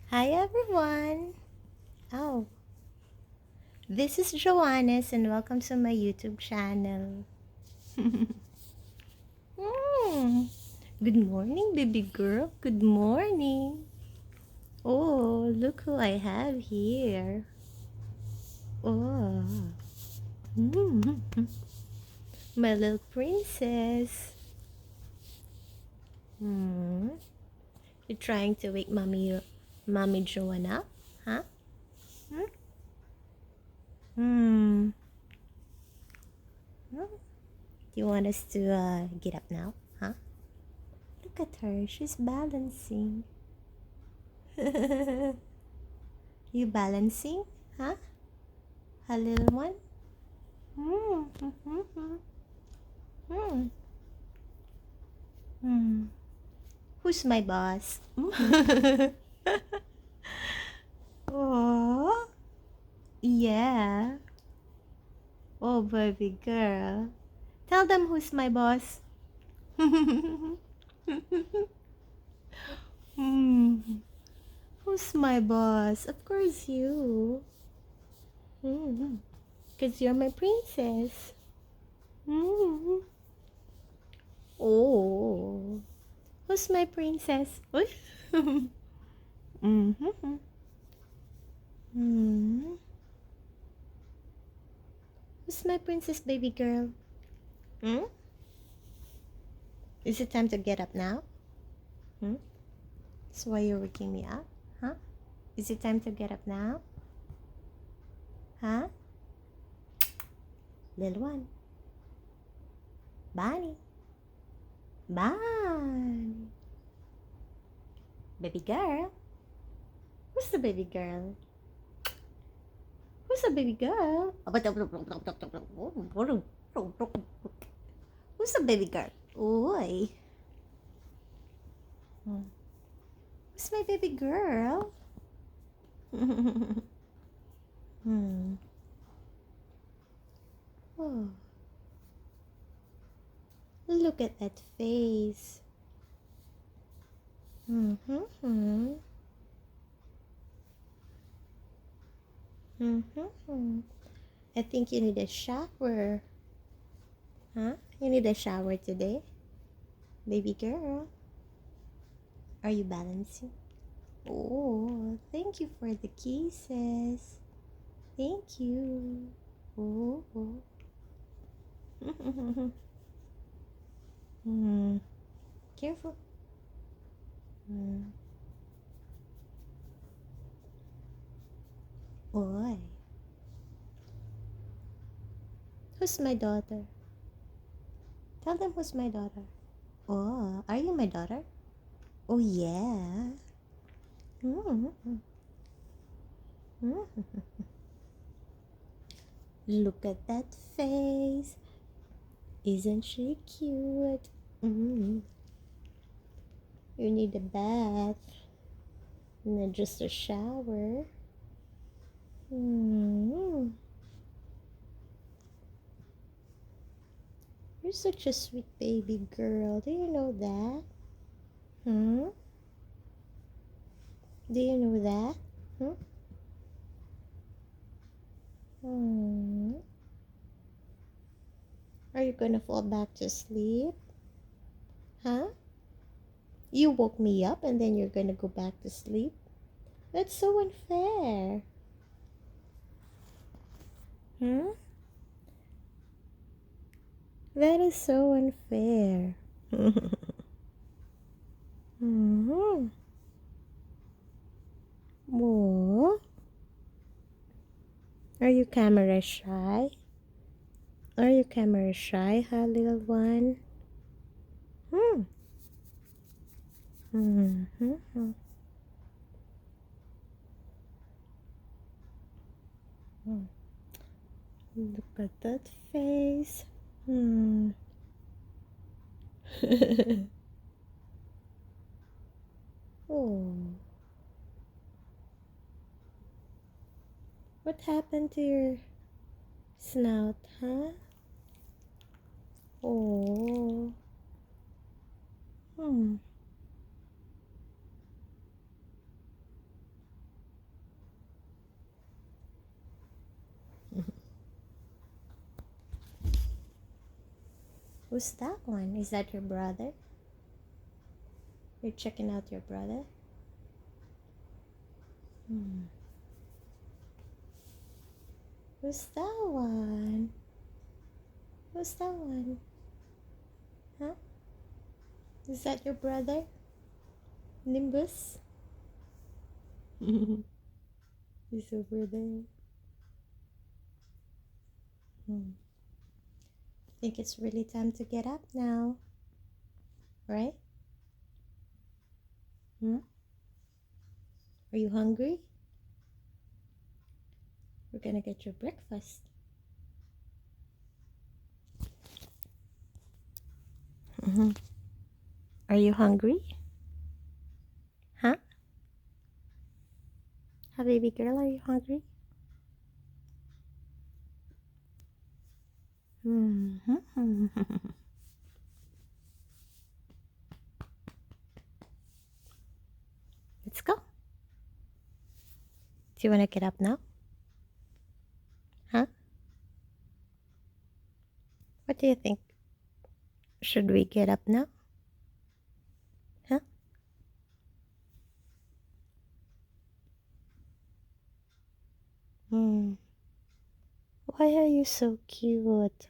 Hi everyone! Oh, this is Joannes and welcome to my YouTube channel. Hmm. Good morning, baby girl. Good morning. Oh, look who I have here. Oh, mm, my little princess. Hmm. You're trying to wake mommy Joanna up, huh? Hmm. Hmm. Hmm. Do you want us to get up now, huh? Look at her, she's balancing. You balancing, huh? A little one? Mm, mm, mm, mm, mm. Mm. Who's my boss? Oh, yeah. Oh, baby girl. Tell them who's my boss. Mm. Who's my boss? Of course you. Because you're my princess. Mm. Oh. Who's my princess? Uy. Mm-hmm. Mm. Who's my princess, baby girl? Hmm? Is it time to get up now? Hmm? That's why you're waking me up? Huh? Is it time to get up now? Huh? Little one. Bonnie. Bonnie. Baby girl. Who's the baby girl? Who's the baby girl? Who's the baby girl? Oi. Who's my baby girl? Hmm. Oh, look at that face. Mm-hmm. Mm-hmm. I think you need a shower. Huh? You need a shower today? Baby girl. Are you balancing? Oh, thank you for the kisses. Thank you. Oh. Hmm. Careful. Hmm. Oi. Who's my daughter? Tell them who's my daughter. Oh, are you my daughter? Oh, yeah. Mm. Mm. Look at that face. Isn't she cute? Mm. You need a bath, not just a shower. Mm. You're such a sweet baby girl. Do you know that? Hmm? Do you know that? Hmm? Hmm. Are you gonna fall back to sleep? Huh? You woke me up and then you're gonna go back to sleep? That's so unfair. Hmm? That is so unfair. Mm-hmm. Whoa. Are you camera shy? Are you camera shy, huh, little one? Hmm. Mm-hmm. Look at that face. Hmm. Oh. What happened to your snout, huh? Oh. Hmm. Who's that one? Is that your brother? You're checking out your brother? Who's that one? Who's that one? Huh? Is that your brother? Nimbus? He's over there. I think it's really time to get up now. Right? Are you hungry? We're gonna get your breakfast. Are you hungry? Huh? Hi, baby girl, are you hungry? Let's go. Do you want to get up now? Huh? What do you think? Should we get up now? Huh? Why are you so cute?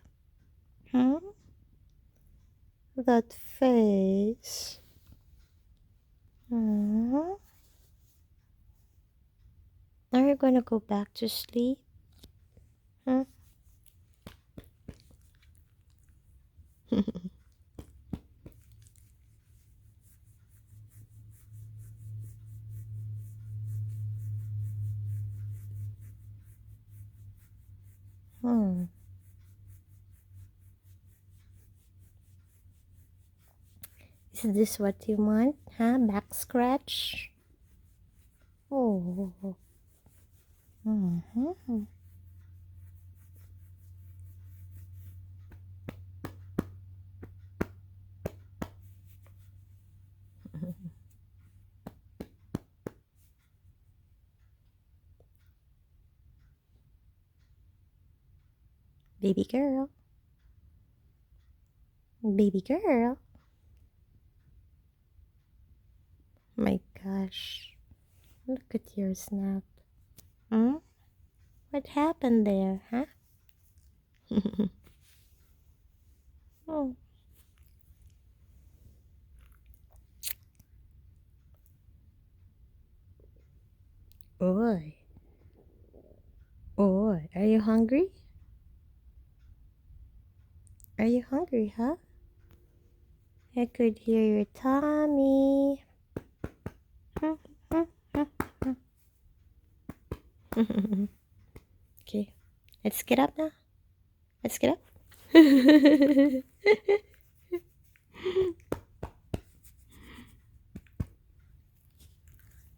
That face. Are you gonna go back to sleep? Is this what you want? Huh? Back scratch? Oh. Baby girl. Baby girl. My gosh. Look at your snap. What happened there, huh? Oh. Oi. Oi. Are you hungry? Are you hungry, huh? I could hear your tummy. Okay, let's get up now. Let's get up.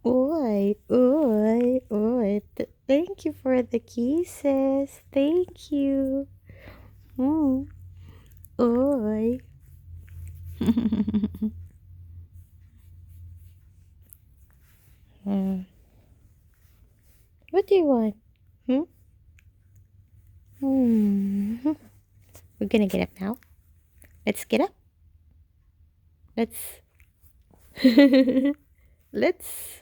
Oi, oi, oi. Thank you for the kisses. Thank you. Oi. What do you want? We're gonna get up now. Let's get up. Let's let's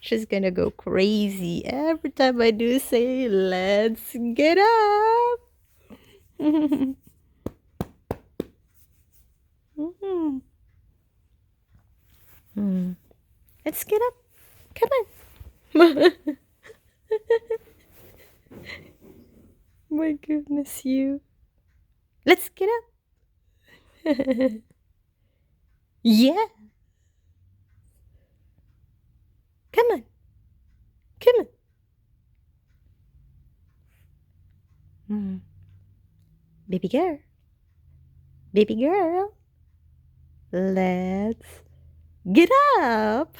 she's gonna go crazy every time I do say let's get up. Let's get up. Come on. My goodness, you. Let's get up. Yeah. Come on. Come on. Baby girl. Baby girl. Let's get up.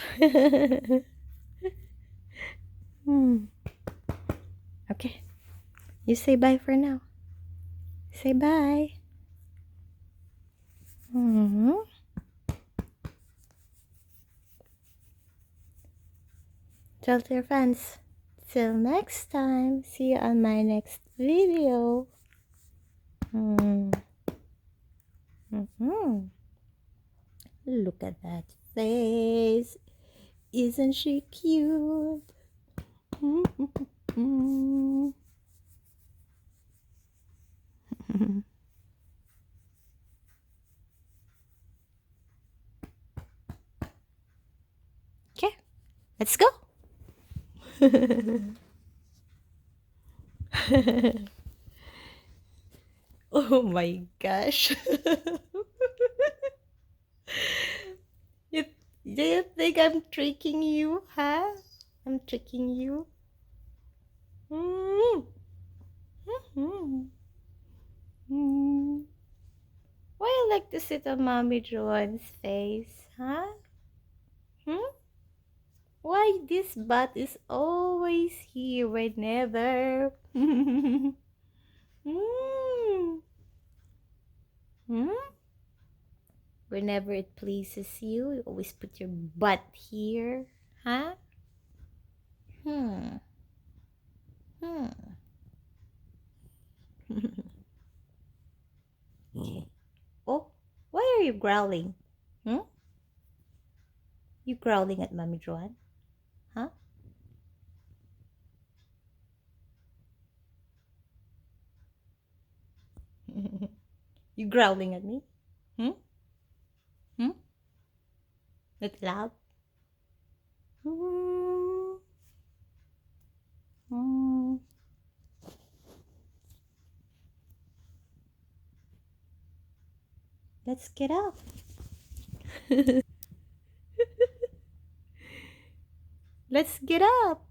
Okay. You say bye for now. Say bye. Tell your friends. Till next time. See you on my next video. Mm. Mm-hmm. Look at that face. Isn't she cute? Mm-hmm. Okay, let's go. Oh my gosh. you, do you think I'm tricking you, huh? I'm tricking you. Mm. Mhm. Mm. Why you like to sit on Mommy Joanne's face, huh? Hmm? Why this butt is always here whenever? mm. Hmm? Whenever it pleases you, you always put your butt here, huh? Hmm. Hmm. Okay. Oh, why are you growling? Hmm? You growling at Mommy Joanne? Huh? You growling at me? Hmm? Hmm? Not loud? Mm. Mm. Let's get up. Let's get up.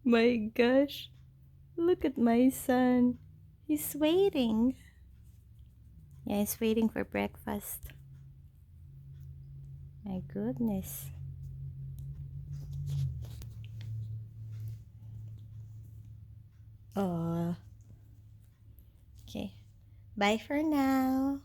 My gosh. Look at my son. He's waiting. Yeah, he's waiting for breakfast. My goodness. Oh. Okay. Bye for now.